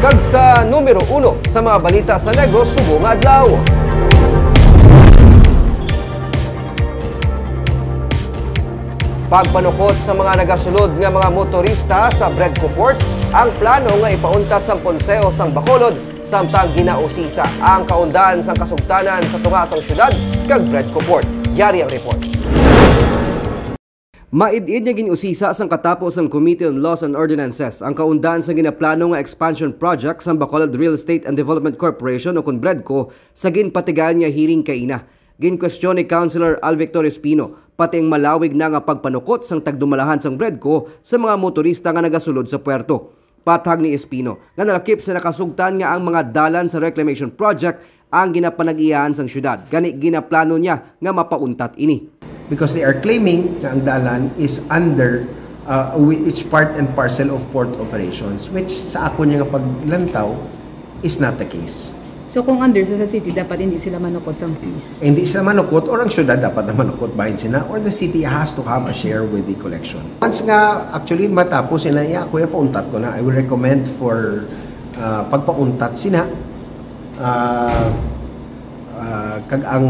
Kag sa numero 1 sa mga balita sa Negros subong adlaw. Pagpanukot sa mga nagasulod nga mga motorista sa Bredco Port, ang plano nga ipauntat sang konseho sang Bacolod samtang ginausisa ang kaundaan sang kasugtanan sa tunga sang syudad kag Bredco Port. Yari ang report. Maid-id nga ginusisa sang katapos ang Committee on Laws and Ordinances ang kaundaan sa ginaplano nga expansion project sa Bacolod Real Estate and Development Corporation o kun Bredco sa ginpatigaan nga hearing kaina. Ginkwestiyon ni Councilor Al Victor Espino pati ang malawig na nga pagpanukot sang tagdumalahan sang Bredco sa mga motorista nga nagasulod sa puerto. Pathag ni Espino nga nalakip sa nakasugtan nga ang mga dalan sa reclamation project ang ginapanag-iyahan sang syudad. Gani ginaplano niya nga mapauntat ini. Because they are claiming na ang dalan is under which part and parcel of port operations, which sa ako niya nga paglantaw is not the case. So kung under sa city, dapat hindi sila manukot sa fees? Hindi sila manukot, or ang syudad dapat na manukot bahin sila, or the city has to have a share with the collection. Once nga actually matapos sila, kuya pauntat ko na, I will recommend for pagpauntat sila kag ang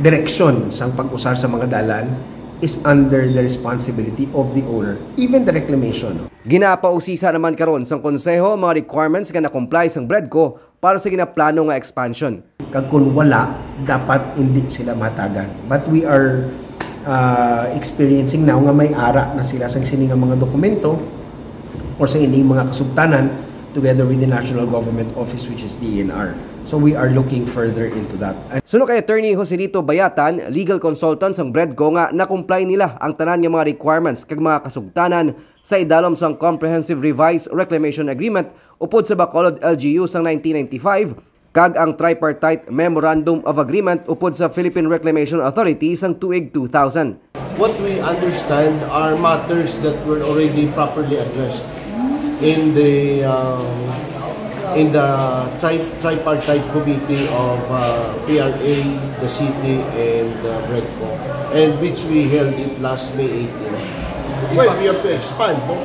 direksyon sa pag-usar sa mga dalan is under the responsibility of the owner, even the reclamation. Ginapausisa naman karon sang konseho mga requirements nga na-comply sang Bredco para sa ginaplano nga expansion. Kag kung wala, dapat hindi sila matagan. But we are experiencing now nga may ara na sila sa sini nga mga dokumento or sa ining mga kasugtanan together with the National Government Office, which is DENR. So we are looking further into that. Suno kay Attorney Joselito Bayatan, legal consultant sang Bredco nga na-comply nila ang tanan nga mga requirements kag mga kasugtanan sa idalom sang Comprehensive Revised Reclamation Agreement upod sa Bacolod LGU sang 1995 kag ang Tripartite Memorandum of Agreement upod sa Philippine Reclamation Authority sang tuig 2000. What we understand are matters that were already properly addressed in the tripartite committee of PRA, the city, and Bredco, and which we held it last May 18. Well, we have to expand, no?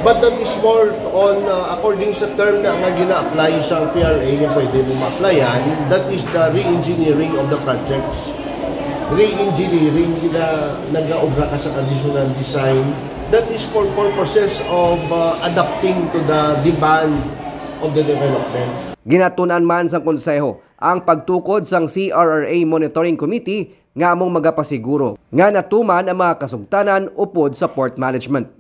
But that is more on, according sa term na nga gina-apply sa PRA na pwede mo ma-applyan, that is the re-engineering of the projects. Re-engineering na nag-aobra ka sa conditional design, that is for purposes of adapting to the demand of the development. Ginatunan man sang konseho ang pagtukod sang CRRA Monitoring Committee nga among magapasiguro nga natuman ang mga kasugtanan upod sa port management.